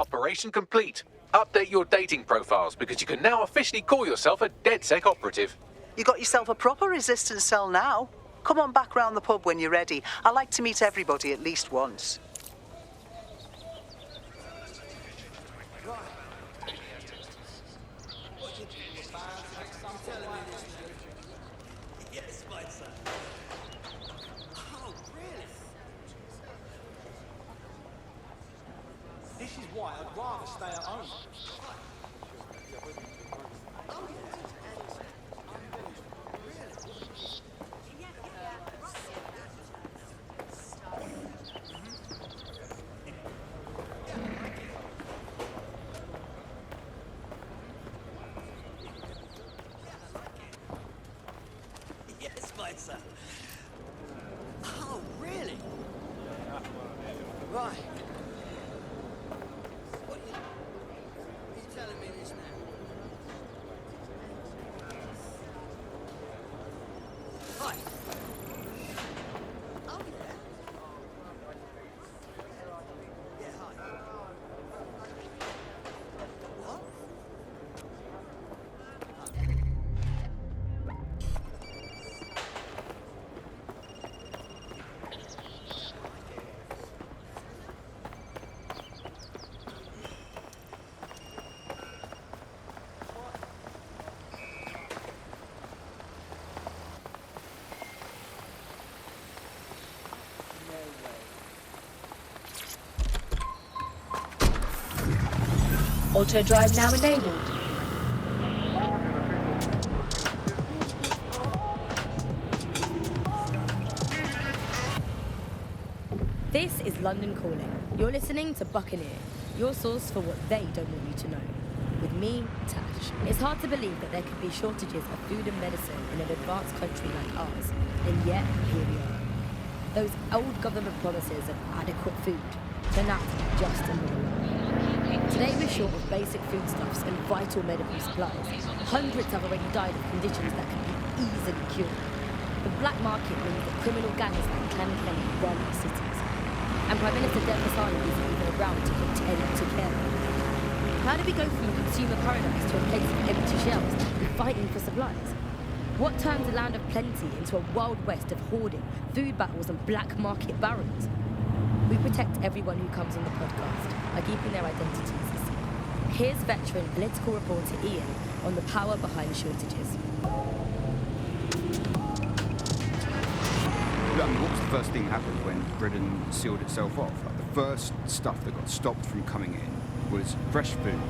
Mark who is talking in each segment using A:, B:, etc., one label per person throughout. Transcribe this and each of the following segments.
A: Operation complete. Update your dating profiles because you can now officially call yourself a DedSec operative.
B: You got yourself a proper resistance cell now. Come on back round the pub when you're ready. I like to meet everybody at least once.
C: This is why I'd rather stay at home. Yes, my son. Oh, really? Right. What are you telling me this now? Hi. Oh, yeah? Yeah, hi. What?
D: Auto drive now enabled. This is London Calling. You're listening to Buccaneer, your source for what they don't want you to know. With me, Tash. It's hard to believe that there could be shortages of food and medicine in an advanced country like ours, and yet here we are. Those old government promises of adequate food turn out to be just another lie. Today we're short of basic foodstuffs and vital medical supplies. Hundreds have already died of conditions that can be easily cured. The black market means that criminal gangs like Clan Kenny run our cities. And Prime Minister Dev Hasani isn't even around to pretend to care. How do we go from a consumer paradise to a place of empty shelves and fighting for supplies? What turns a land of plenty into a wild west of hoarding, food battles and black market barons? We protect everyone who comes on the podcast by keeping their identities a secret. Here's veteran political reporter Ian on the power behind shortages.
E: I mean, what was the first thing that happened when Britain sealed itself off? Like, the first stuff that got stopped from coming in was fresh food.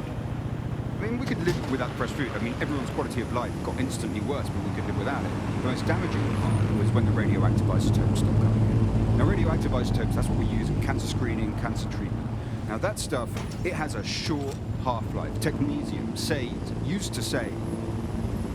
E: I mean, we could live without fresh food. I mean, everyone's quality of life got instantly worse, but we could live without it. The most damaging part was when the radioactive isotopes stopped coming in. Now, radioactive isotopes, that's what we use in cancer screening, cancer treatment. Now, that stuff, it has a short half-life. Technetium used to save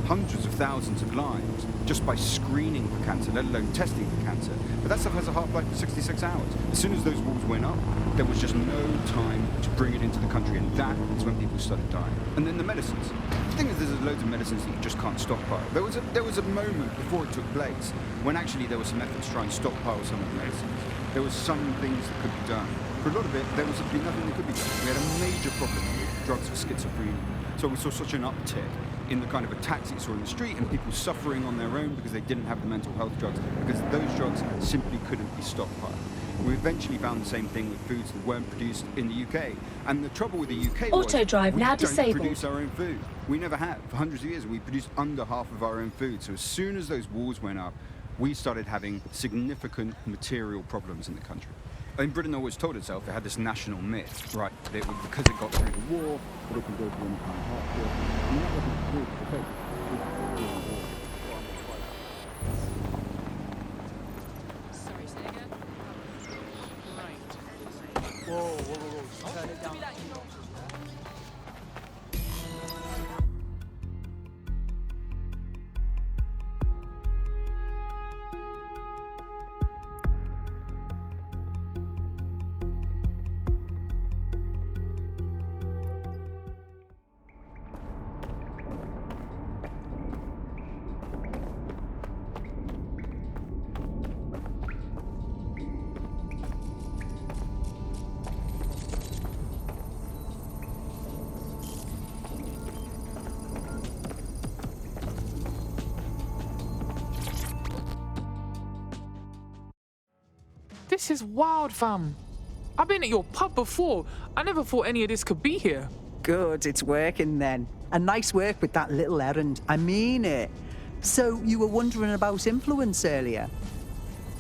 E: hundreds of thousands of lives just by screening for cancer, let alone testing for cancer. But that stuff has a half-life of 66 hours. As soon as those walls went up, there was just no time to bring it into the country, and that is when people started dying. And then the medicines. The thing is, there's loads of medicines that you just can't stockpile. There was a moment before it took place when actually there were some efforts to try and stockpile some of the medicines. There were some things that could be done. For a lot of it, there was nothing that could be done. We had a major problem with drugs for schizophrenia. So we saw such an uptick in the kind of attacks that you saw in the street and people suffering on their own because they didn't have the mental health drugs, because those drugs simply couldn't be stockpiled. We eventually found the same thing with foods that weren't produced in the UK. And the trouble with the UK was
D: Auto drive
E: we
D: now
E: don't
D: disabled.
E: produce our own food. We never have. For hundreds of years, we produced under half of our own food. So as soon as those walls went up, we started having significant material problems in the country. I mean, Britain always told itself it had this national myth, right, that it would, because it got through the war, that it could go through any kind of hardship. And that wasn't true, the case.
F: Sorry, say again? Right.
C: Whoa. Turn it down.
F: This is wild, fam. I've been at your pub before. I never thought any of this could be here.
B: Good, it's working then. And nice work with that little errand. I mean it. So, you were wondering about influence earlier?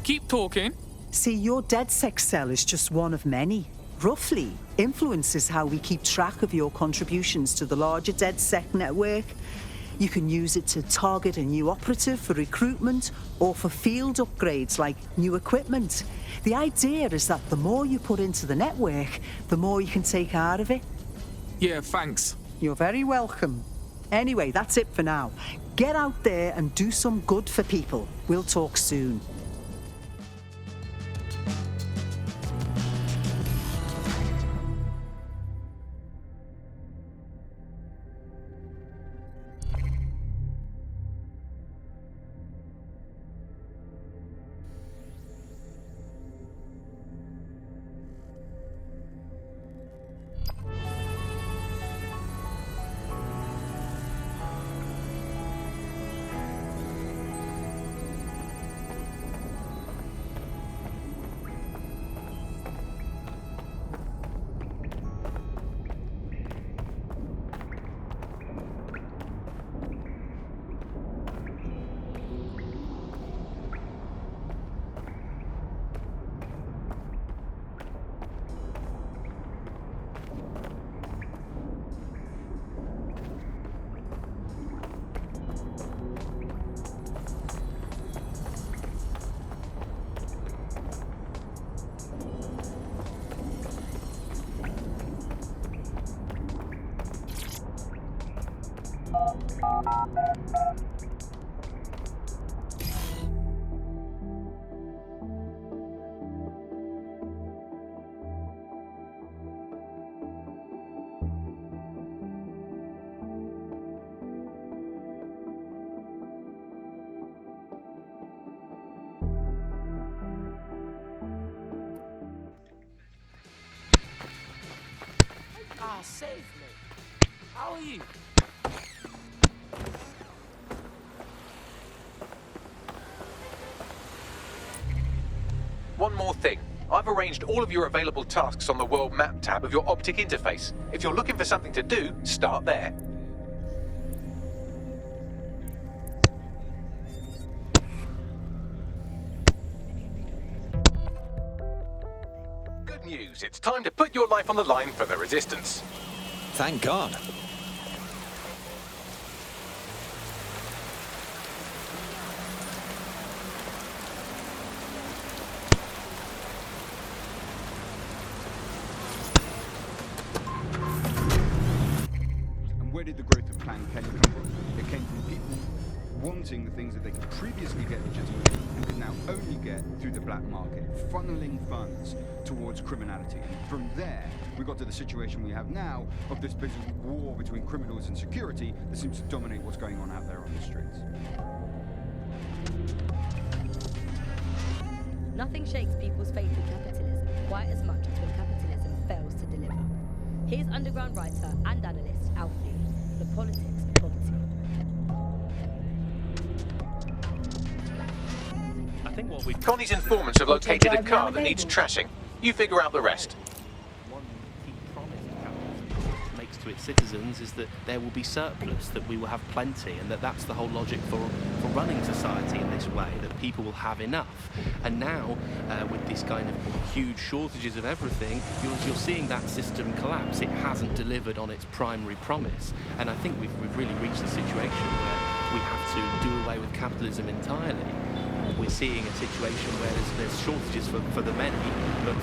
F: Keep talking.
B: See, your DedSec cell is just one of many. Roughly, influence is how we keep track of your contributions to the larger DedSec network. You can use it to target a new operative for recruitment or for field upgrades like new equipment. The idea is that the more you put into the network, the more you can take out of it.
F: Yeah, thanks.
B: You're very welcome. Anyway, that's it for now. Get out there and do some good for people. We'll talk soon.
C: Ah, save me. How are you?
A: One more thing. I've arranged all of your available tasks on the World Map tab of your optic interface. If you're looking for something to do, start there. Good news. It's time to put your life on the line for the Resistance.
G: Thank God.
E: And where did the growth of Clan Ken come from? It came from people wanting the things that they could previously get legitimately and could now only get through the black market, funneling funds towards criminality. And from there, we got to the situation we have now of this bit of war between criminals and security that seems to dominate what's going on out there on the streets.
D: Nothing shakes people's faith in capitalism quite as much as when capitalism fails to deliver. Here's underground writer and analyst Alfie, The Politics of Poverty.
H: I think what we
A: Connie's informants have located a car that needs trashing. You figure out the rest.
H: one key promise that capitalism makes to its citizens is that there will be surplus, that we will have plenty, and that's the whole logic for running society in this way, that people will have enough. And now, with this kind of huge shortages of everything, you're seeing that system collapse. It hasn't delivered on its primary promise. And I think we've really reached a situation where we have to do away with capitalism entirely. We're seeing a situation where there's shortages for the many, but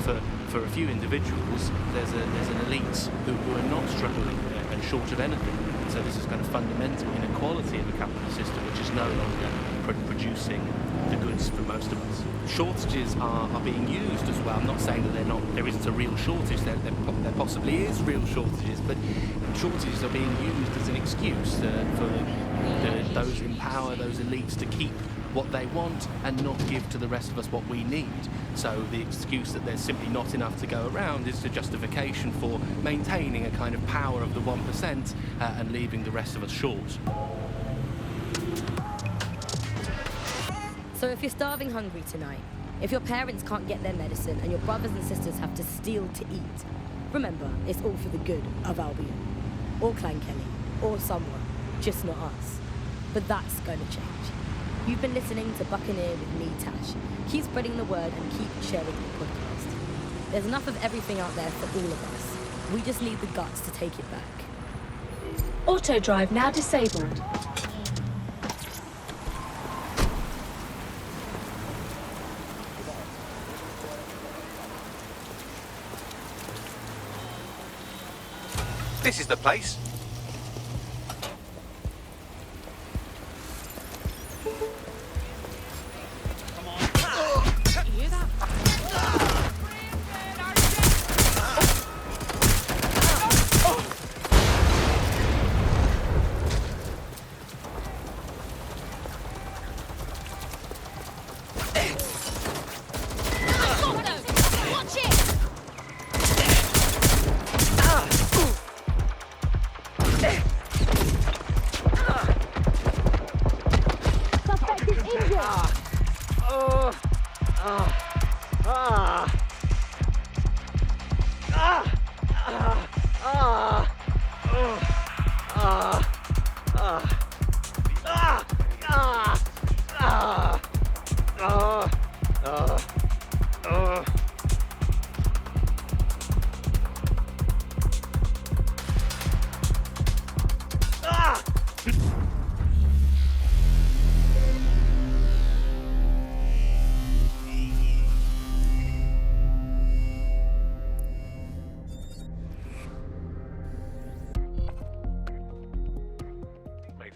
H: for a few individuals, there's an elite who are not struggling and short of anything. So this is kind of fundamental inequality in the capitalist system, which is no longer producing the goods for most of us. Shortages are being used as well. I'm not saying that there isn't a real shortage. There possibly is real shortages, but shortages are being used as an excuse for those in power, those elites, to keep what they want and not give to the rest of us what we need. So the excuse that there's simply not enough to go around is a justification for maintaining a kind of power of the 1% and leaving the rest of us short.
D: So if you're starving hungry tonight, If your parents can't get their medicine and your brothers and sisters have to steal to eat, remember, it's all for the good of Albion. Or Clan Kelly. Or someone. Just not us. But that's going to change. You've been listening to Buccaneer with me, Tash. Keep spreading the word and keep sharing the podcast. There's enough of everything out there for all of us. We just need the guts to take it back.
G: Auto drive now disabled.
A: This is the place.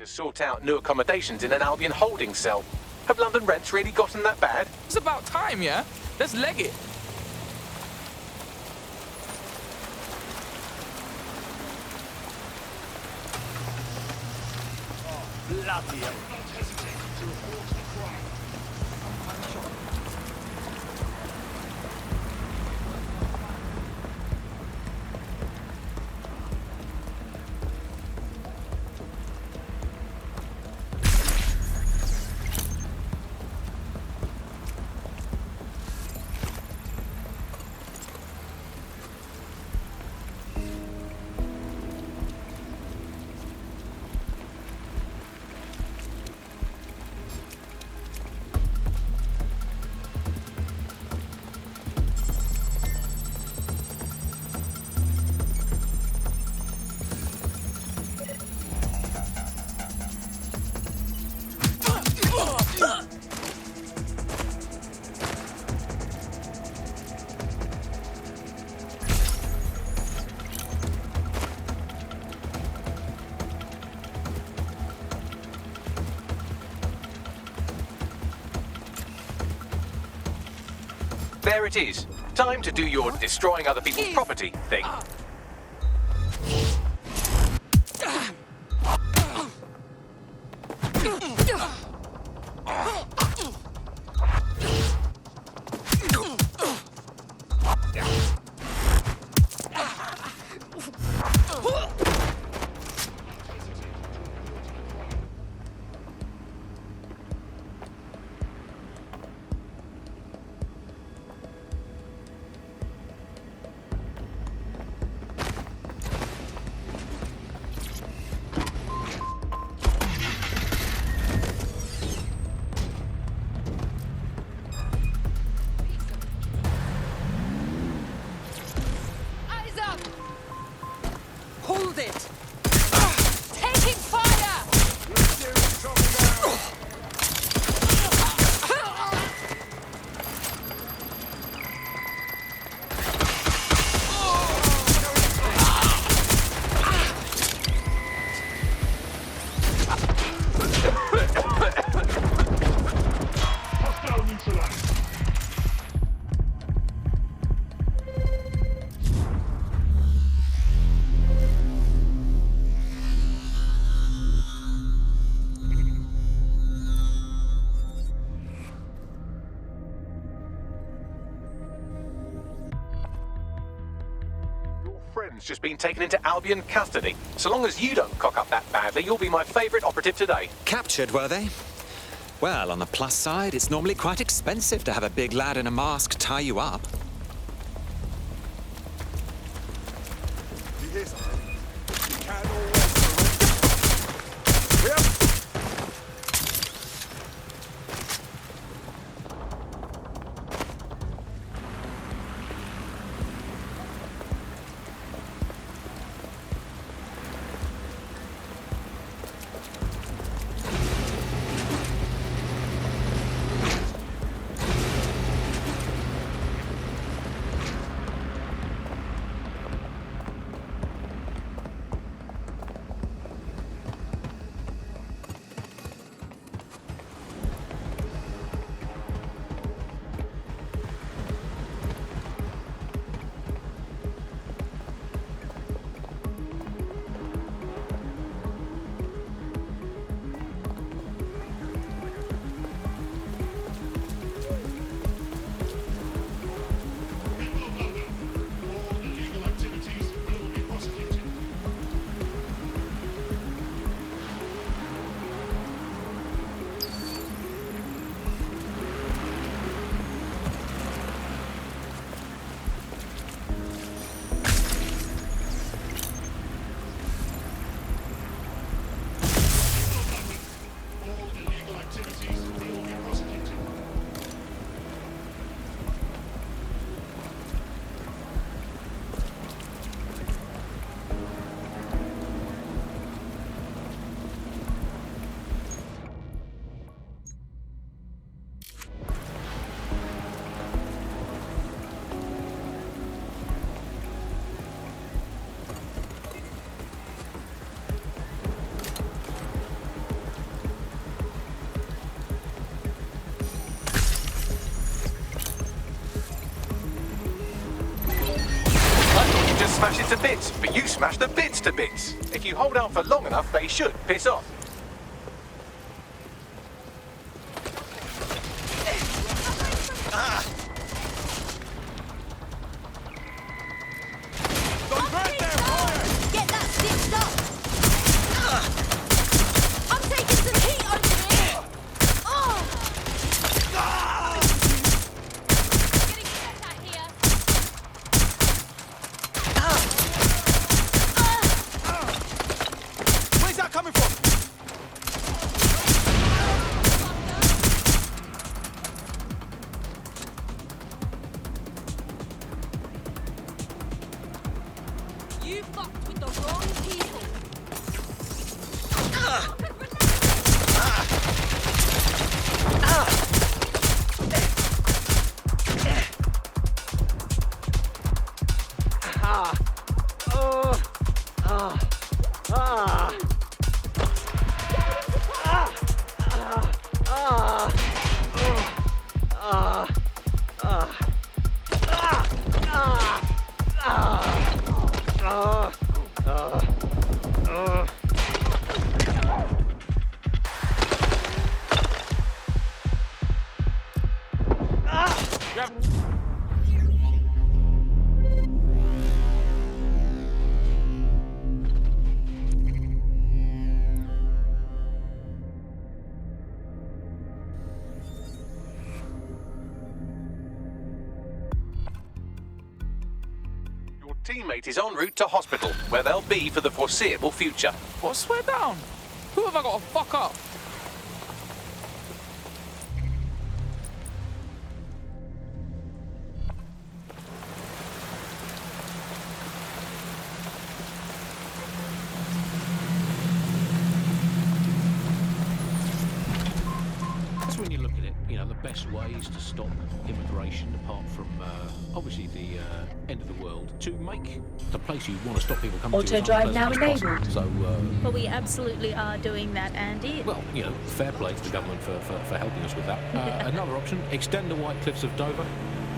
A: To sort out new accommodations in an Albion holding cell. Have London rents really gotten that bad?
F: It's about time, yeah? Let's leg it.
C: Bloody hell.
A: There it is. Time to do your destroying other people's property thing.
C: Hold it!
G: Taking fire!
A: Friend's just been taken into Albion custody. So long as you don't cock up that badly, you'll be my favourite operative today.
I: Captured, were they? Well, on the plus side, it's normally quite expensive to have a big lad in a mask tie you up.
J: You hear something? You can't always surrender. Yep.
A: Smash it to bits, but you smash the bits to bits. If you hold out for long enough, they should piss off.
D: Get that stitched up! I'm taking some heat over here!
G: Getting shot at here.
J: Where's that coming from?
G: You fucked with the wrong people.
A: Your teammate is en route to hospital, where they'll be for the foreseeable future.
F: Well, swear down. Who have I got to fuck up?
K: That's when you look at it, you know, the best ways to stop immigration, apart from obviously the end of the world, to make the place you want to stop people coming to
G: Auto
K: as
G: drive
K: unpleasant
G: now
K: as possible.
G: enabled.
K: So,
L: Well, we absolutely are doing that, Andy.
K: well, you know, fair play to the government for helping us with that. Another option, extend the White Cliffs of Dover.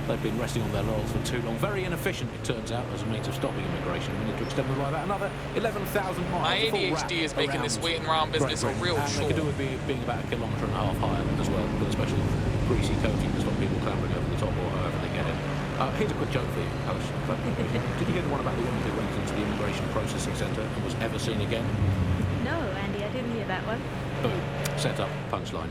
K: They've been resting on their laurels for too long. Very inefficient, it turns out, as a means of stopping immigration. We need to extend them like that. Another 11,000 miles.
F: My
K: a full wrap
F: ADHD is making this
K: around
F: waiting around business a
K: Great
F: real
K: Britain. And they could
F: chore.
K: do with being about 1.5 kilometres higher as well, with a special greasy coating to stop people clambering over the top or however they get in. Here's a quick joke for you, Alice. Did you hear the one about the woman who went into the immigration processing centre and was ever seen again?
L: No, Andy, I didn't hear that one.
K: Boom. Set up, punchline.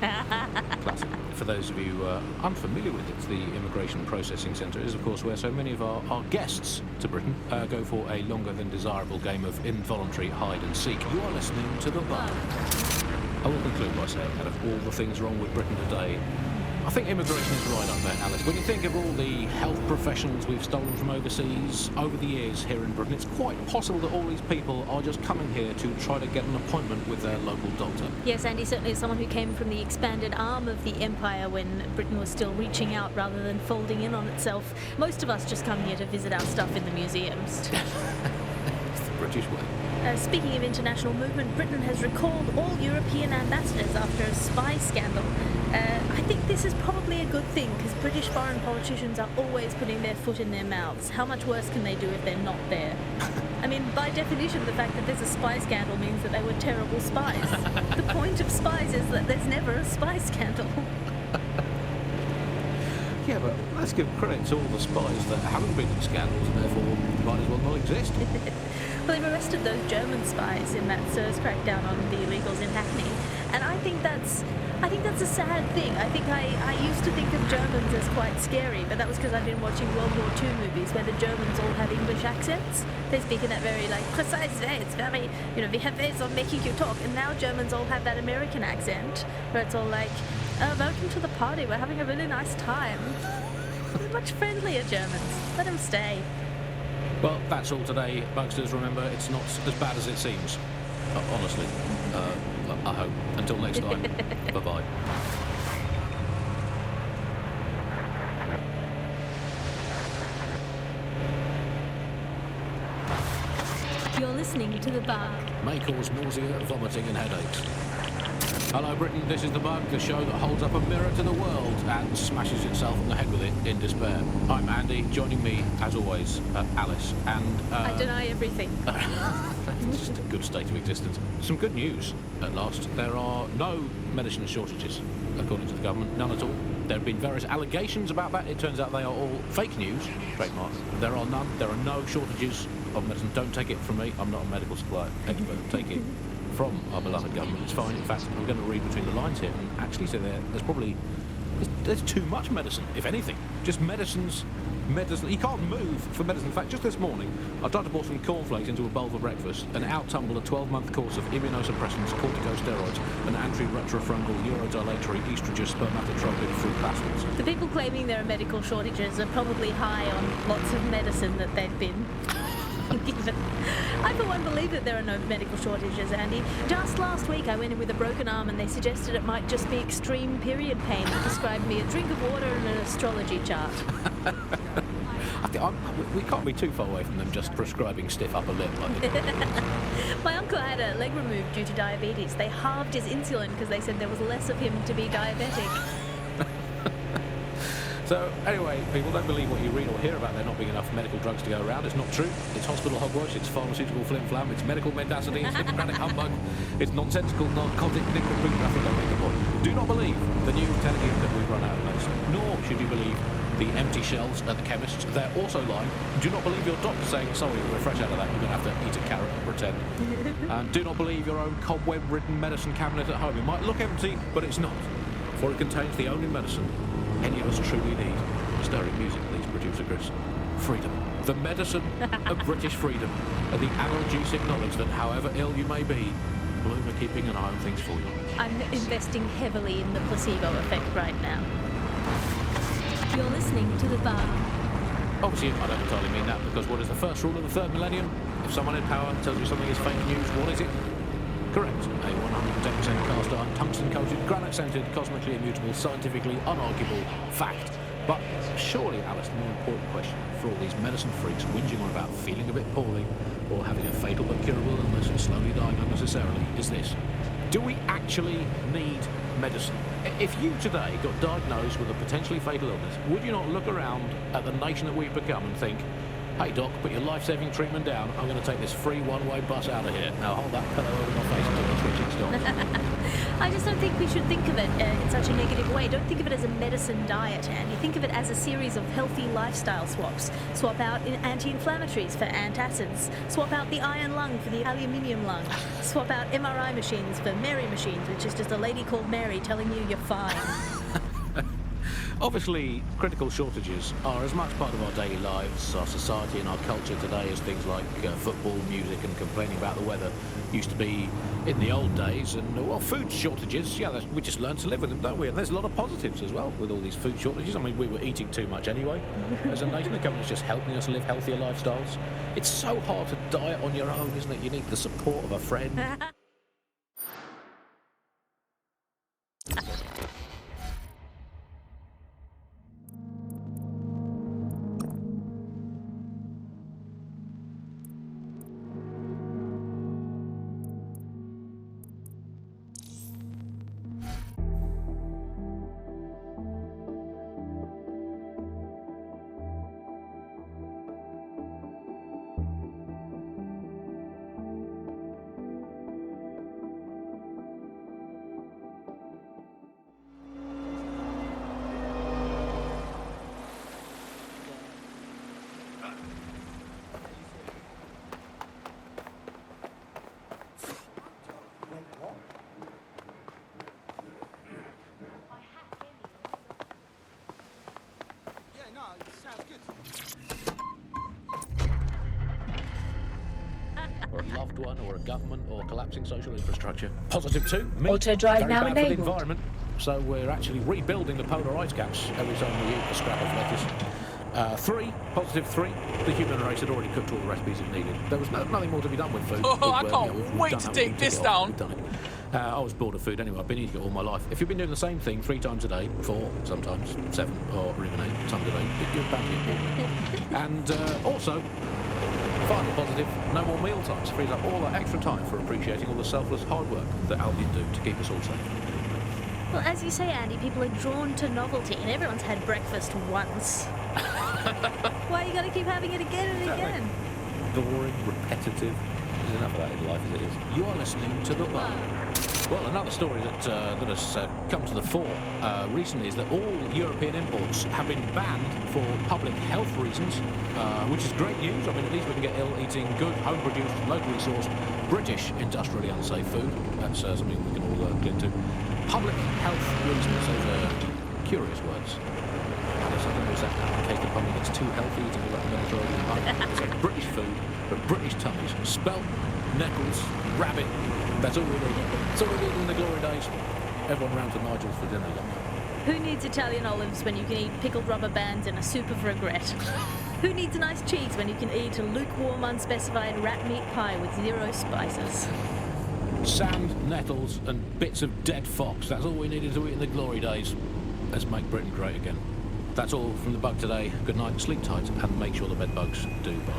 K: Classic. For those of you unfamiliar with it, the Immigration Processing Centre is, of course, where so many of our guests to Britain go for a longer than desirable game of involuntary hide and seek. You are listening to The Bug. I will conclude by saying, out of all the things wrong with Britain today, I think immigration is right up there, Alice. When you think of all the health professionals we've stolen from overseas over the years here in Britain, it's quite possible that all these people are just coming here to try to get an appointment with their local doctor.
L: Yes, Andy certainly is someone who came from the expanded arm of the empire when Britain was still reaching out rather than folding in on itself. Most of us just come here to visit our stuff in the museums.
K: It's the British way.
L: Speaking of international movement, Britain has recalled all European ambassadors after a spy scandal. I think this is probably a good thing because British foreign politicians are always putting their foot in their mouths. How much worse can they do if they're not there? I mean, by definition, the fact that there's a spy scandal means that they were terrible spies. The point of spies is that there's never a spy scandal.
K: Yeah, but let's give credit to all the spies that haven't been in scandals and therefore might as well not exist.
L: Well, they've arrested those German spies in that SIRS crackdown on the illegals in Hackney, and I think that's a sad thing. I think I used to think of Germans as quite scary, but that was because I've been watching World War II movies where the Germans all have English accents. They speak in that very, precise way. It's very, we have ways of making you talk. And now Germans all have that American accent, where it's all like, welcome to the party, we're having a really nice time. They're much friendlier Germans. Let them stay.
K: Well, that's all today, Bugsters. Remember, it's not as bad as it seems. Honestly. I hope. Until next time. Bye-bye.
L: You're listening to The Bug.
K: May cause nausea, vomiting and headaches. Hello Britain, this is The Bug, the show that holds up a mirror to the world and smashes itself on the head with it in despair. I'm Andy, joining me, as always, Alice, and...
L: I deny everything.
K: It's just a good state of existence. Some good news, at last. There are no medicine shortages, according to the government, none at all. There have been various allegations about that. It turns out they are all fake news, trademark. There are none. There are no shortages of medicine. Don't take it from me. I'm not a medical supply expert. Take it from our beloved government. It's fine. In fact, I'm going to read between the lines here and actually say there's too much medicine, if anything. Just medicine. You can't move for medicine. In fact, just this morning, I tried to pour some cornflakes into a bowl for breakfast and out tumbled a 12-month course of immunosuppressants, corticosteroids, and anti-retrofungal urodilatory estrogen spermatotropic fruit baskets.
L: The people claiming there are medical shortages are probably high on lots of medicine that they've been given. I for one believe that there are no medical shortages, Andy. Just last week I went in with a broken arm and they suggested it might just be extreme period pain and prescribed me a drink of water and an astrology chart.
K: We can't be too far away from them just prescribing stiff upper lip.
L: My uncle had a leg removed due to diabetes. They halved his insulin because they said there was less of him to be diabetic.
K: So, anyway, people, don't believe what you read or hear about there not being enough medical drugs to go around. It's not true. It's hospital hogwash, it's pharmaceutical flim-flam, it's medical mendacity, it's Hippocratic humbug, it's nonsensical narcotic nicknapoo. Don't make the point. Do not believe the new television that we've run out of medicine, nor should you believe the empty shelves at the chemists. They're also lying. Do not believe your doctor saying, sorry, we're fresh out of that, you're going to have to eat a carrot and pretend. And do not believe your own cobweb-ridden medicine cabinet at home. It might look empty, but it's not, for it contains the only medicine any of us truly need. Stirring music, please, producer Chris. Freedom. The medicine of British freedom. And the analgesic knowledge that however ill you may be, Bloom are keeping an eye on things for you.
L: I'm investing heavily in the placebo effect right now. You're listening to The Bug.
K: Obviously, I don't entirely mean that, because what is the first rule of the third millennium? If someone in power tells you something is fake news, what is it? Correct. A 110% cast iron, tungsten-coated, granite-scented, cosmically immutable, scientifically unarguable fact. But surely, Alice, the more important question for all these medicine freaks whinging on about feeling a bit poorly or having a fatal but curable illness and slowly dying unnecessarily is this. Do we actually need medicine? If you today got diagnosed with a potentially fatal illness, would you not look around at the nation that we've become and think, hey doc, put your life-saving treatment down, I'm going to take this free one-way bus out of here. Now hold that pillow over my face until the switching stops.
L: I just don't think we should think of it in such a negative way. Don't think of it as a medicine diet, Andy. Think of it as a series of healthy lifestyle swaps. Swap out anti-inflammatories for antacids. Swap out the iron lung for the aluminium lung. Swap out MRI machines for Mary machines, which is just a lady called Mary telling you you're fine.
K: Obviously, critical shortages are as much part of our daily lives, our society and our culture today as things like football, music and complaining about the weather used to be in the old days. And, well, food shortages, yeah, we just learn to live with them, don't we? And there's a lot of positives as well with all these food shortages. I mean, we were eating too much anyway. As a nation, the government's just helping us live healthier lifestyles. It's so hard to diet on your own, isn't it? You need the support of a friend. Or a loved one, or a government, or collapsing social infrastructure. Positive 2, me.
M: Auto drive
K: Very
M: now
K: bad for the
M: enabled.
K: environment. So we're actually rebuilding the polar ice caps every time we eat a scrap of lettuce. 3, positive 3, the human race had already cooked all the recipes it needed. There was nothing more to be done with food.
F: Oh, I
K: We've,
F: can't
K: we've
F: wait
K: done
F: to
K: that,
F: take
K: we've
F: this
K: ticked it off,
F: down.
K: we've done it. I was bored of food anyway. I've been eating it all my life. If you've been doing the same thing 3 times a day, 4, sometimes 7, or even 8 times a day, you're bound to get bored. And also, final positive, no more meal times. Frees up all that extra time for appreciating all the selfless hard work that Albion do to keep us all safe.
L: Well, as you say, Andy, people are drawn to novelty, and everyone's had breakfast once. Why you gotta keep having it again and again?
K: Boring, repetitive. There's enough of that in life as it is. You are listening to The Bug. Well, another story that has come to the fore recently is that all European imports have been banned for public health reasons, which is great news. I mean, at least we can get ill eating good, home-produced, locally sourced, British industrially unsafe food. That's something we can all cling to. Public health reasons, those are curious words. I guess I can use that now in case the public gets too healthy to be like the Mediterranean. It's like British food for British tummies. Spelt, Nettles, rabbit. That's all we need. That's all we need in the glory days. Everyone round to Nigel's for dinner.
L: Who needs Italian olives when you can eat pickled rubber bands and a soup of regret? Who needs a nice cheese when you can eat a lukewarm, unspecified rat meat pie with 0 spices?
K: Sand, nettles, and bits of dead fox. That's all we needed to eat in the glory days. Let's make Britain great again. That's all from The Bug today. Good night, sleep tight, and make sure the bed bugs do bite.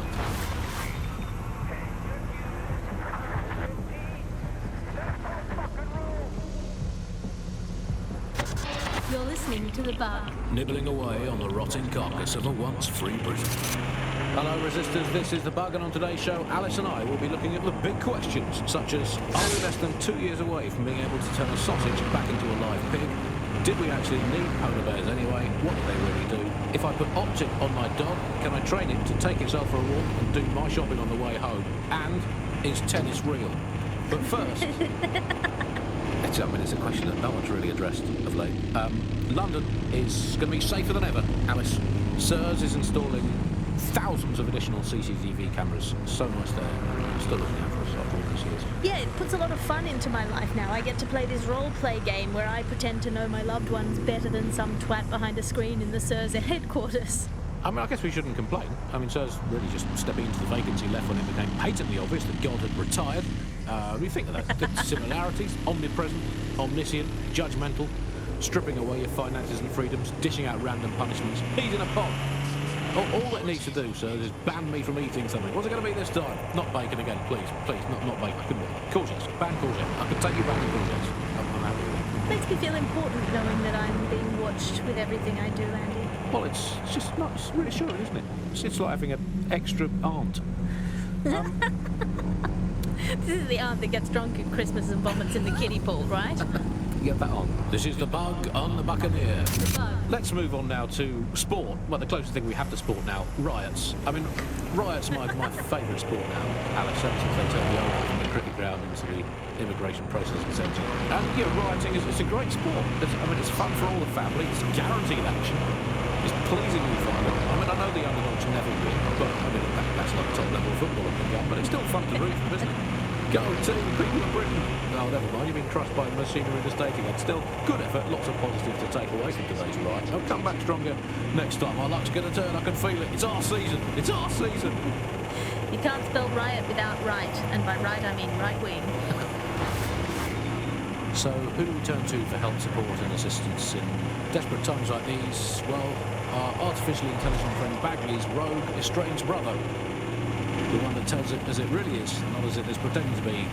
L: You're listening to The Bug.
K: Nibbling away on the rotting carcass of a once free Britain. Hello, Resistors. This is The Bug, and on today's show, Alice and I will be looking at the big questions, such as, are we less than 2 years away from being able to turn a sausage back into a live pig? Did we actually need polar bears anyway? What do they really do? If I put Optic on my dog, can I train it to take itself for a walk and do my shopping on the way home? And is tennis real? But first... It's a question that no one's really addressed of late. London is going to be safer than ever, Alice. SIRS is installing thousands of additional CCTV cameras. So nice there. Still looking out for us after all these years.
L: Yeah, it puts a lot of fun into my life now. I get to play this role-play game where I pretend to know my loved ones better than some twat behind a screen in the SIRS headquarters.
K: I mean, I guess we shouldn't complain. I mean, SIRS really just stepping into the vacancy left when it became patently obvious that God had retired. We think of that. The similarities, omnipresent, omniscient, judgmental, stripping away your finances and freedoms, dishing out random punishments, he's in a pot. All it needs to do, sir, is ban me from eating something. What's it going to be this time? Not bacon again, please. Please, not bacon. I couldn't. Courgettes. Ban courgette. I could take you back to courgettes. I'm happy with that.
L: Makes me feel important knowing that I'm being watched with everything I do, Andy.
K: Well, it's just not. It's reassuring, isn't it? It's like having an extra aunt.
L: This is the aunt that gets drunk at Christmas and vomits in the kiddie pool, right?
K: Get that on. This is the bug on the Buccaneer.
L: The bug.
K: Let's move on now to sport. Well, the closest thing we have to sport now, riots. I mean, riots my favourite sport now. Alex, ever since they turned the old from the cricket ground into the immigration processing centre. And, rioting it's a great sport. It's fun for all the family. It's guaranteed action. It's pleasingly fun. I mean, I know the underdogs never win, but that's not top level football, but it's still fun to root for, isn't it? Go team, people of Britain. Oh, never mind, you've been crushed by the machinery of the state again. Still, good effort, lots of positives to take away from today's riot. I'll come back stronger next time. Our luck's going to turn, I can feel it. It's our season. It's our season.
L: You can't spell riot without right, and by right I mean right wing.
K: So, who do we turn to for help, support and assistance in desperate times like these? Well, our artificially intelligent friend Bagley's rogue, estranged brother. The one that tells it as it really is, not as it is pretending to be.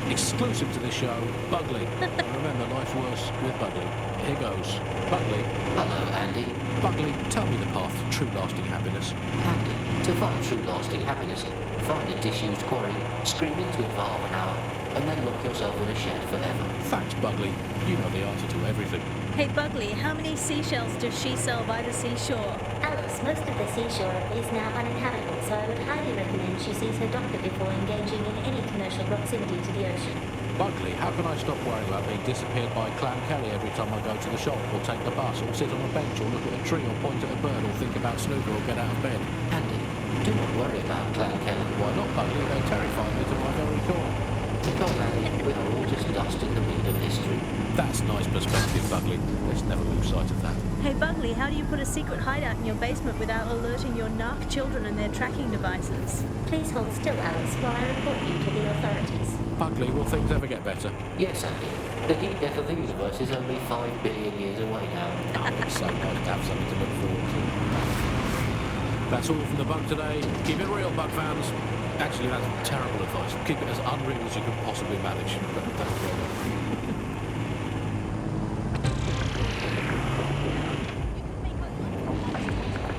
K: Exclusive to this show, Bugley. Remember, life's worse with Bugley. Here goes. Bugley.
M: Hello, Andy.
K: Bugley, tell me the path to true lasting happiness.
M: Andy, to find true lasting happiness, find a disused quarry, scream into it for half an hour, and then lock yourself in a shed forever.
K: Thanks, Bugley. You know the answer to everything.
L: Hey, Bugley, how many seashells does she sell by the seashore?
N: Alice, most of the seashore is now uninhabitable, so I would highly recommend she sees her doctor before engaging in any commercial proximity to the ocean.
K: Bugley, how can I stop worrying about being disappeared by Clan Kelly every time I go to the shop, or take the bus, or sit on a bench, or look at a tree, or point at a bird, or think about snooker, or get out of bed?
M: Andy, do not worry about Clan Kelly.
K: Why not, Bugley? They terrify me to my very core.
M: Because, Andy, we are all just dust in the wind of history.
K: That's nice perspective, Bugley. Let's never lose sight of that.
L: Hey, Bugley, how do you put a secret hideout in your basement without alerting your narc children and their tracking devices?
N: Please hold still, Alice, while I report you to the authorities.
K: Bugley, will things ever get better?
M: Yes, Andy. The heat death of the universe is only 5 billion years away now.
K: Oh, it's so nice to have something to look forward to. That's all from the Bug today. Keep it real, Bug fans. Actually, that's terrible advice. Keep it as unreal as you can possibly manage.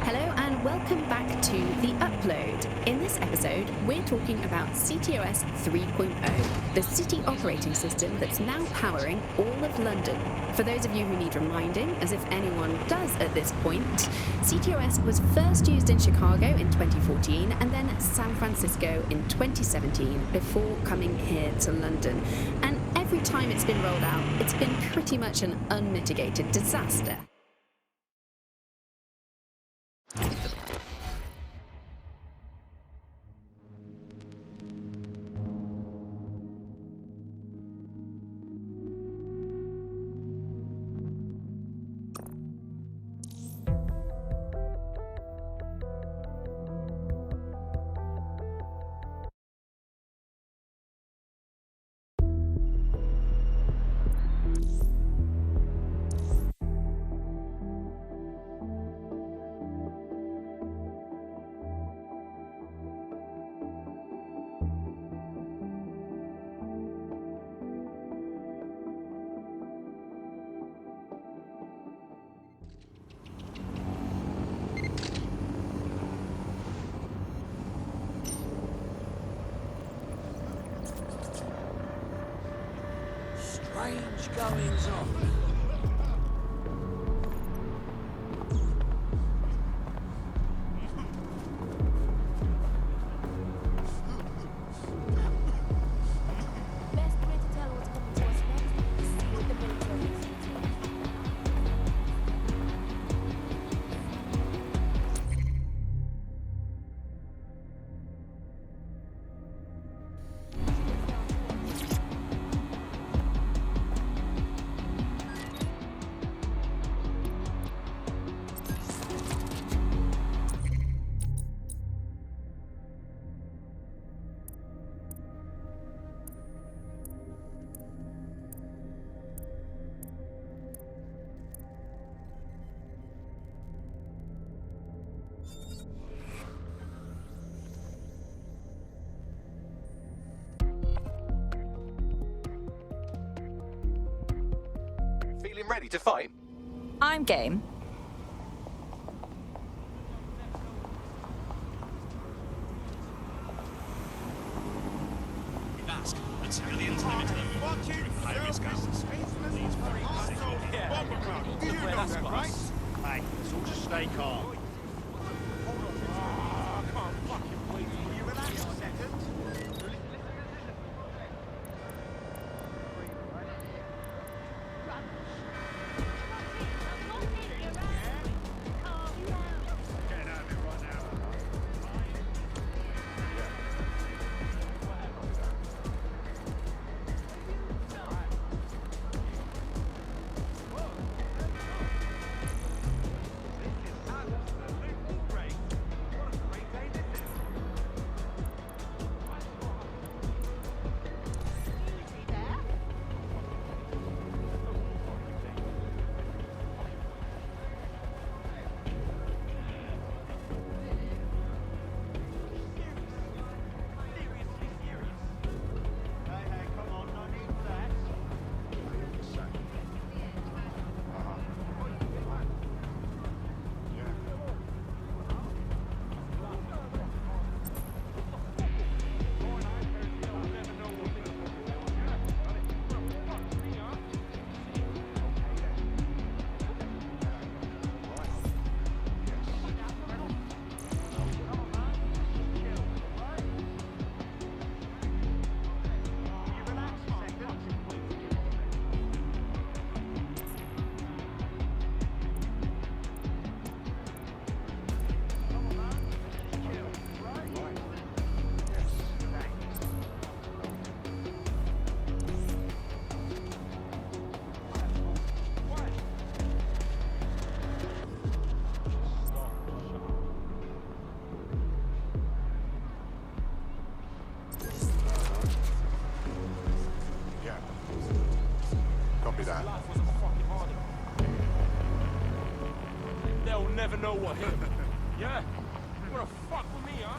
O: Hello and welcome back to The Upload. In this episode, we're talking about CTOS 3.0, the city operating system that's now powering all of London. For those of you who need reminding, as if anyone does at this point, CTOS was first used in Chicago in 2014 and then San Francisco in 2017 before coming here to London. And every time it's been rolled out, it's been pretty much an unmitigated disaster.
J: Strange goings on.
A: Feeling ready to fight?
P: I'm game.
J: Ask That's right. Hey, let's all just stay calm. I can't fucking wait. Will you relax a second? They'll never know what hit them. Yeah? You wanna fuck with me, huh?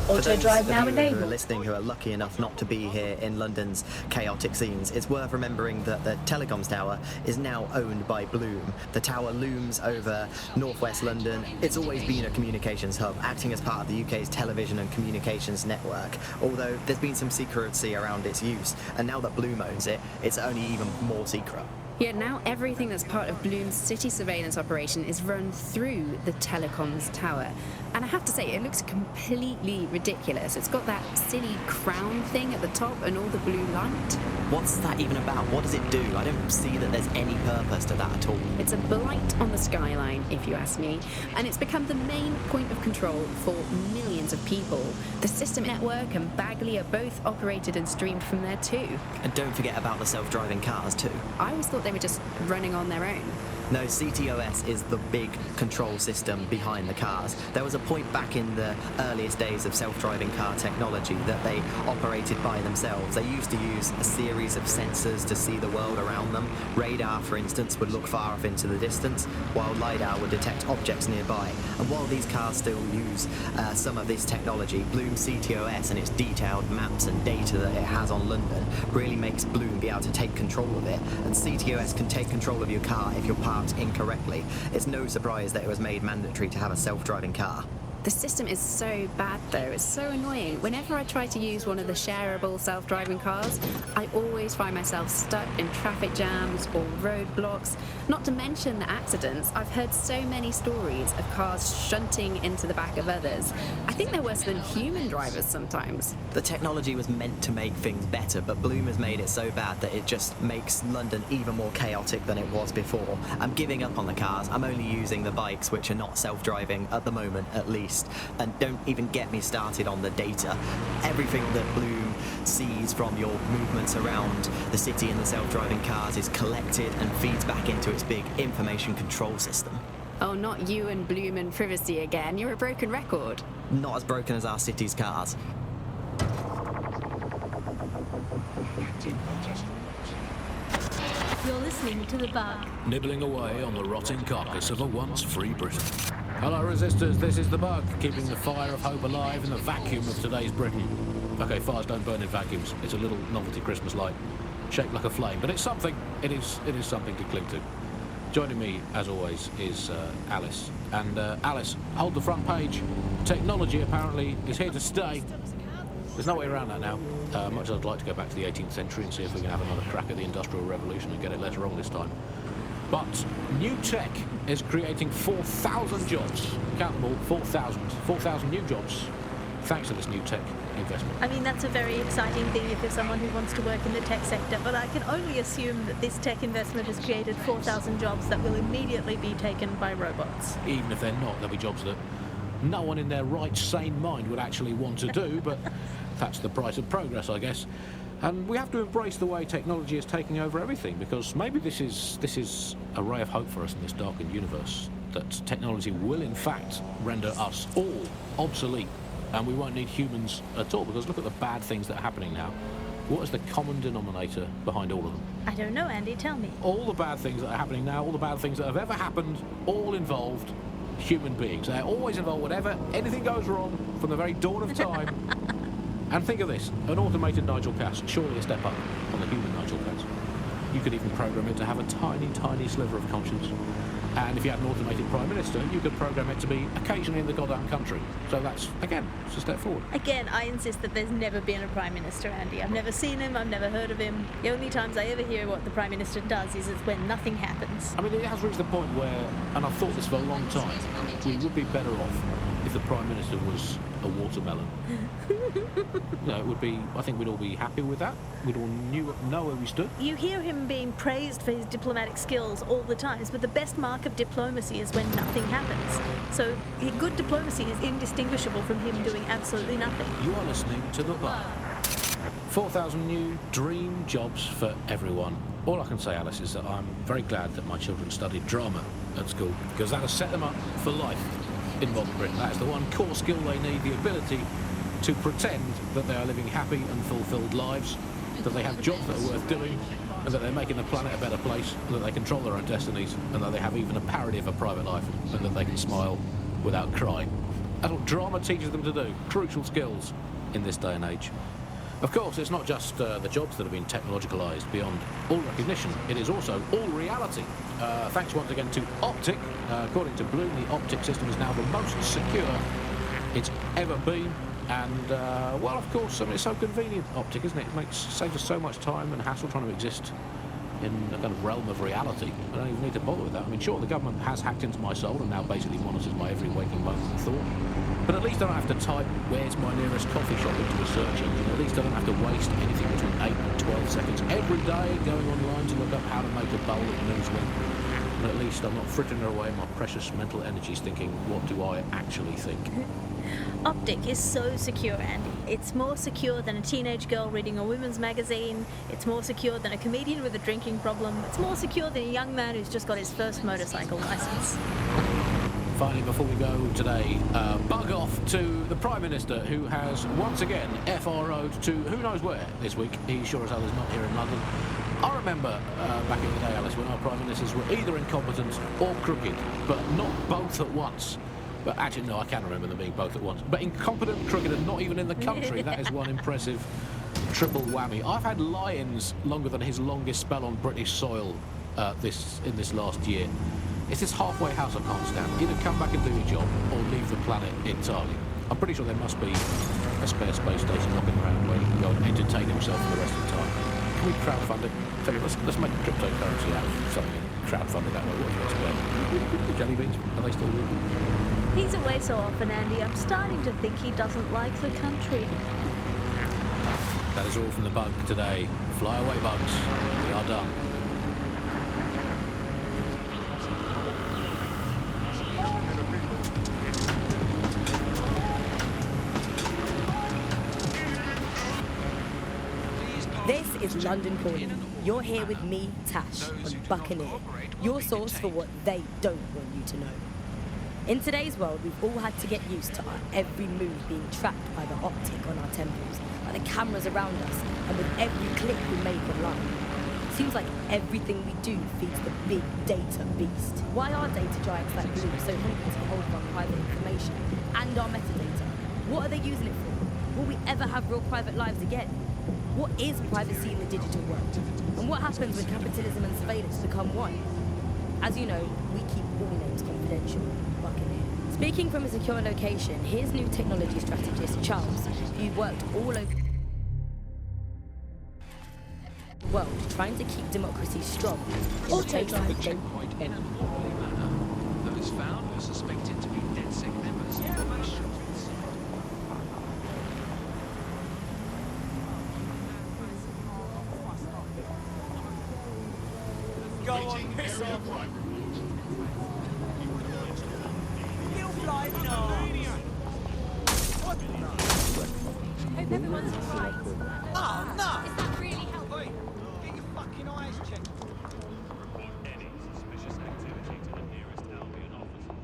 P: Auto drive now enabled. Who are listening, who are lucky enough not to be here in London's chaotic scenes, it's worth remembering that the telecoms tower is now owned by Bloom. The tower looms over northwest London. It's always been a communications hub, acting as part of the UK's television and communications network, although there's been some secrecy around its use, and now that Bloom owns it, it's only even more secret.
O: Yet now everything that's part of Bloom's city surveillance operation is run through the telecoms tower. And I have to say, it looks completely ridiculous. It's got that silly crown thing at the top and all the blue light.
P: What's that even about? What does it do? I don't see that there's any purpose to that at all.
O: It's a blight on the skyline, if you ask me, and it's become the main point of control for millions of people. The System Network and Bagley are both operated and streamed from there too.
P: And don't forget about the self-driving cars too.
O: I always thought they were just running on their own.
P: No, CTOS is the big control system behind the cars. There was a point back in the earliest days of self-driving car technology that they operated by themselves. They used to use a series of sensors to see the world around them. Radar, for instance, would look far off into the distance, while LiDAR would detect objects nearby. And while these cars still use some of this technology, Bloom CTOS and its detailed maps and data that it has on London really makes Bloom be able to take control of it. And CTOS can take control of your car if you're parked incorrectly. It's no surprise that it was made mandatory to have a self-driving car.
O: The system is so bad though, it's so annoying. Whenever I try to use one of the shareable self-driving cars, I always find myself stuck in traffic jams or roadblocks. Not to mention the accidents. I've heard so many stories of cars shunting into the back of others. I think they're worse than human drivers sometimes.
P: The technology was meant to make things better, but Bloom has made it so bad that it just makes London even more chaotic than it was before. I'm giving up on the cars. I'm only using the bikes, which are not self-driving at the moment, at least. And don't even get me started on the data. Everything that Bloom sees from your movements around the city and the self-driving cars is collected and feeds back into its big information control system.
O: Oh, not you and Bloom and privacy again. You're a broken record.
P: Not as broken as our city's cars.
L: You're listening to The Bug.
K: Nibbling away on the rotting carcass of a once free Britain. Hello, resistors, this is The Bug, keeping the fire of hope alive in the vacuum of today's Britain. Okay, fires don't burn in vacuums. It's a little novelty Christmas light. shaped like a flame, but it's something. It is something to cling to. Joining me, as always, is Alice. And Alice, hold the front page. Technology apparently is here to stay. There's no way around that now. Much as I'd like to go back to the 18th century and see if we can have another crack at the Industrial Revolution and get it less wrong this time. But new tech is creating 4,000 jobs. Count them all, 4,000 new jobs, thanks to this new tech investment.
L: I mean, that's a very exciting thing if you're someone who wants to work in the tech sector, but I can only assume that this tech investment has created 4,000 jobs that will immediately be taken by robots.
K: Even if they're not, there'll be jobs that no one in their right, sane mind would actually want to do, but that's the price of progress, I guess. And we have to embrace the way technology is taking over everything, because maybe this is a ray of hope for us in this darkened universe, that technology will in fact render us all obsolete, and we won't need humans at all, because look at the bad things that are happening now. What is the common denominator behind all of them?
L: I don't know, Andy, tell me.
K: All the bad things that are happening now, all the bad things that have ever happened, all involved human beings. They're always involved whenever anything goes wrong from the very dawn of time. And think of this, an automated Nigel Cass, surely a step up on the human Nigel Cass. You could even program it to have a tiny, tiny sliver of conscience. And if you had an automated Prime Minister, you could program it to be occasionally in the goddamn country. So that's, again, it's a step forward.
L: Again, I insist that there's never been a Prime Minister, Andy. I've never seen him, I've never heard of him. The only times I ever hear what the Prime Minister does is when nothing happens.
K: I mean, it has reached the point where, and I've thought this for a long time, we would be better off if the Prime Minister was a watermelon. No, it would be, I think we'd all be happy with that. We'd all know where we stood.
L: You hear him being praised for his diplomatic skills all the time, but the best mark of diplomacy is when nothing happens. So good diplomacy is indistinguishable from him doing absolutely nothing.
K: You are listening to The Bar. 4,000 new dream jobs for everyone. All I can say, Alice, is that I'm very glad that my children studied drama at school, because that has set them up for life in modern Britain. That is the one core skill they need, the ability to pretend that they are living happy and fulfilled lives, that they have jobs that are worth doing, and that they're making the planet a better place, and that they control their own destinies, and that they have even a parody of a private life, and that they can smile without crying. That's what drama teaches them to do. Crucial skills in this day and age. Of course, it's not just the jobs that have been technologicalised beyond all recognition, it is also all reality. Thanks once again to Optic. According to Bloom, the Optic system is now the most secure it's ever been. And, well, of course, I mean, it's so convenient, Optic, isn't it? It saves us so much time and hassle trying to exist in a kind of realm of reality. I don't even need to bother with that. I mean, sure, the government has hacked into my soul and now basically monitors my every waking moment and thought. But at least I don't have to type, where's my nearest coffee shop, into a search engine. At least I don't have to waste anything between 8 and 12 seconds every day going online to look up how to make a bowl at Newsweek. And at least I'm not frittering away my precious mental energies thinking, what do I actually think?
L: Optic is so secure, Andy. It's more secure than a teenage girl reading a women's magazine. It's more secure than a comedian with a drinking problem. It's more secure than a young man who's just got his first motorcycle license.
K: Finally, before we go today, bug off to the Prime Minister, who has once again FRO'd to who knows where this week. He sure as hell is not here in London. I remember back in the day, Alice, when our Prime Ministers were either incompetent or crooked, but not both at once. But actually, no, I can remember them being both at once. But incompetent, crooked, and not even in the country. That is one impressive triple whammy. I've had lions longer than his longest spell on British soil in this last year. It's this halfway house I can't stand. Either come back and do your job or leave the planet entirely. I'm pretty sure there must be a spare space station knocking around where he can go and entertain himself for the rest of the time. Can we crowdfund it? Tell you, let's make cryptocurrency out of something and crowdfund it that way. What do you expect? The jelly beans, are they still real?
L: He's away so often, Andy. I'm starting to think he doesn't like the country.
K: That is all from the Bug today. Fly away, bugs. We are done.
D: This is London Calling. You're here with me, Tash, on Buccaneer, your source for what they don't want you to know. In today's world, we've all had to get used to our every move being tracked by the optic on our temples, by the cameras around us, and with every click we make online. Seems like everything we do feeds the big data beast. Why are data giants like Bloom so hungry to hold of our private information and our metadata? What are they using it for? Will we ever have real private lives again? What is privacy in the digital world? And what happens when capitalism and surveillance become one? As you know, we keep all names confidential. Buccaneer. Speaking from a secure location, here's new technology strategist Charles, who worked all over the world trying to keep democracy strong.
Q: The checkpoint in an orderly manner. Those found are suspected to be DedSec members.
J: Go on, piss off. You fly
G: Hope everyone's alright.
J: Oh, no!
G: Is that really helpful?
J: Wait, get your fucking eyes checked.
R: Any suspicious activity to the nearest Albion officer.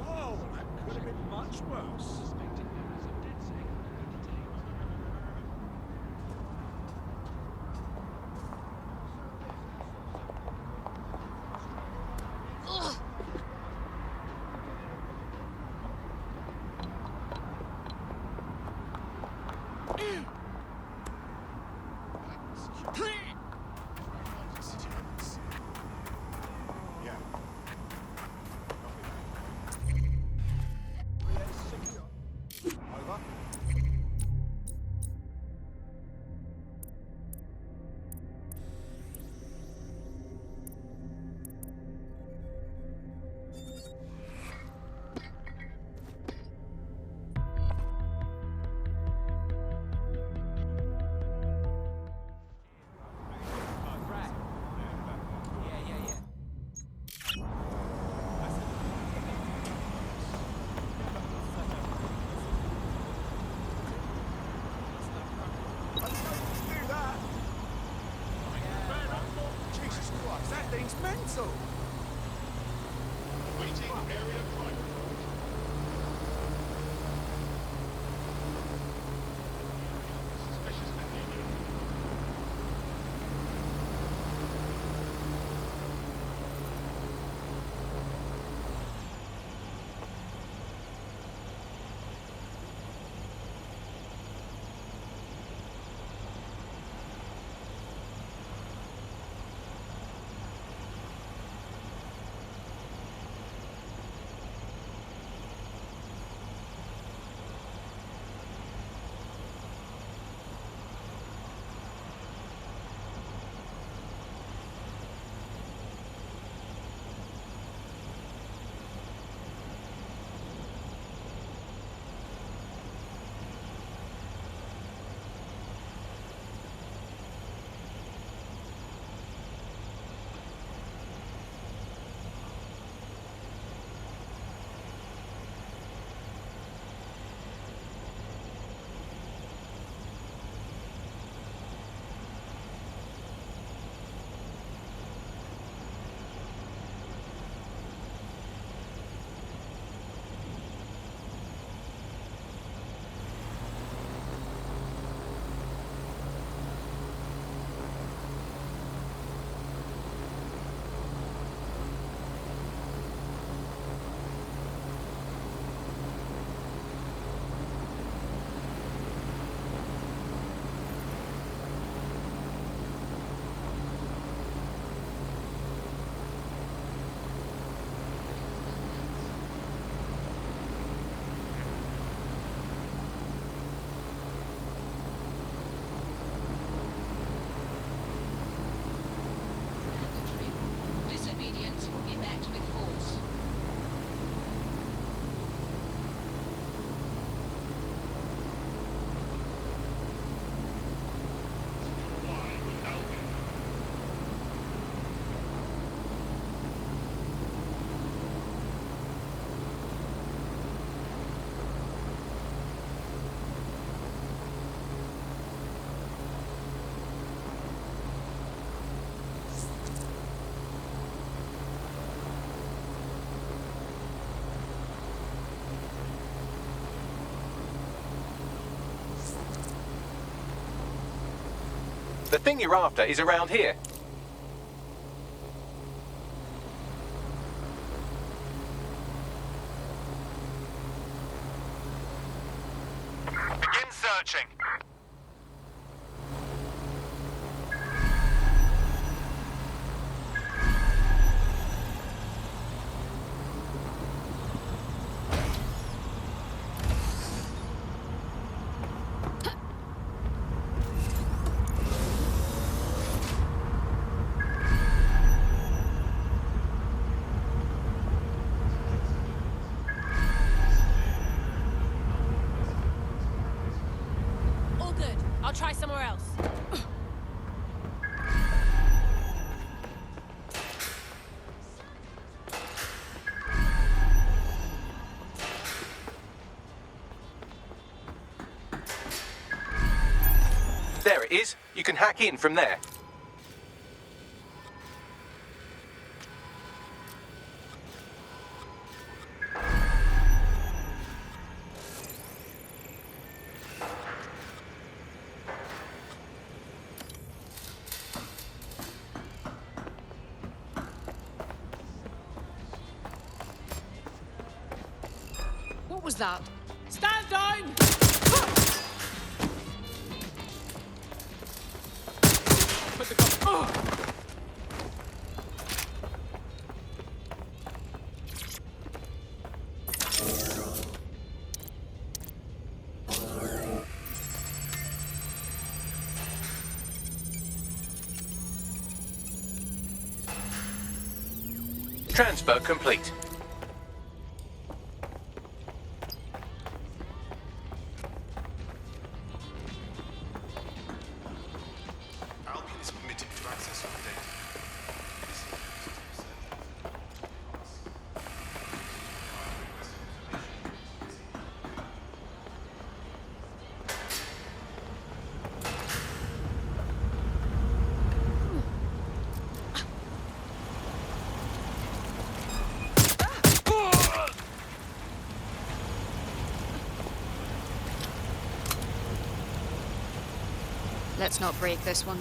J: Whoa, that could have been much worse. Jesus Christ, that thing's mental! Waiting area private. Suspicious behavior.
A: The thing you're after is around here.
J: Begin searching.
G: All good. I'll try somewhere else.
A: There it is. You can hack in from there.
G: What was that? Stand down!
F: Put the gun.
A: Transfer complete.
J: Albion is permitted to access our data.
O: Let's not break this one.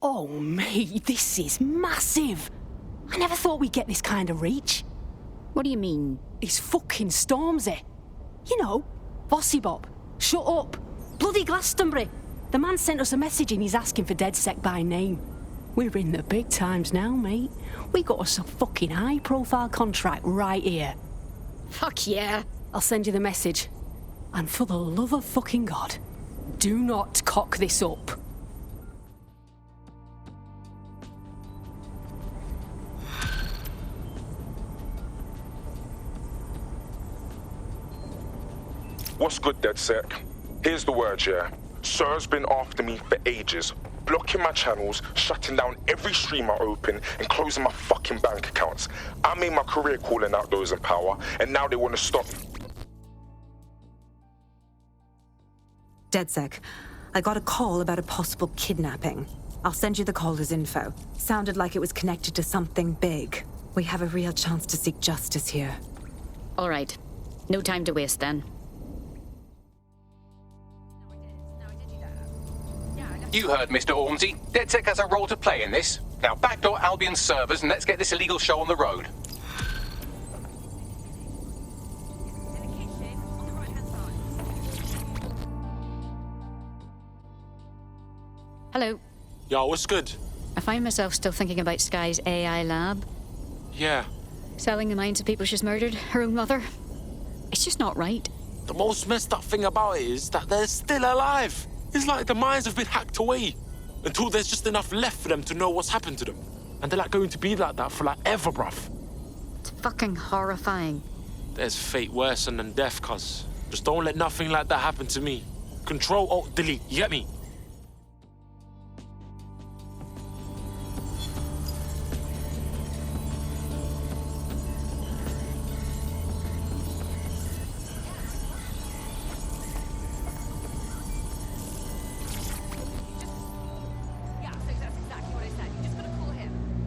S: Oh, mate, this is massive. I never thought we'd get this kind of reach.
O: What do you mean?
S: It's fucking Stormzy. You know, Bossy Bob. Shut up. Bloody Glastonbury. The man sent us a message and he's asking for DedSec by name. We're in the big times now, mate. We got us a fucking high-profile contract right here.
O: Fuck yeah.
S: I'll send you the message. And for the love of fucking God, do not cock this up.
T: What's good, DedSec? Here's the word, yeah. Sir's been after me for ages, blocking my channels, shutting down every stream I open, and closing my fucking bank accounts. I made my career calling out those in power, and now they want to stop me.
U: DedSec, I got a call about a possible kidnapping. I'll send you the caller's info. Sounded like it was connected to something big. We have a real chance to seek justice here.
O: All right. No time to waste then.
A: You heard Mr. Ormsey. DedSec has a role to play in this. Now backdoor Albion's servers and let's get this illegal show on the road.
O: Hello.
V: Yo, what's good?
O: I find myself still thinking about Sky's AI lab.
V: Yeah.
O: Selling the minds of people she's murdered, her own mother. It's just not right.
V: The most messed up thing about it is that they're still alive. It's like the minds have been hacked away until there's just enough left for them to know what's happened to them. And they're like going to be like that for like ever, bruv.
O: It's fucking horrifying.
V: There's fate worse than death, cuz. Just don't let nothing like that happen to me. Control, Alt, Delete, you get me?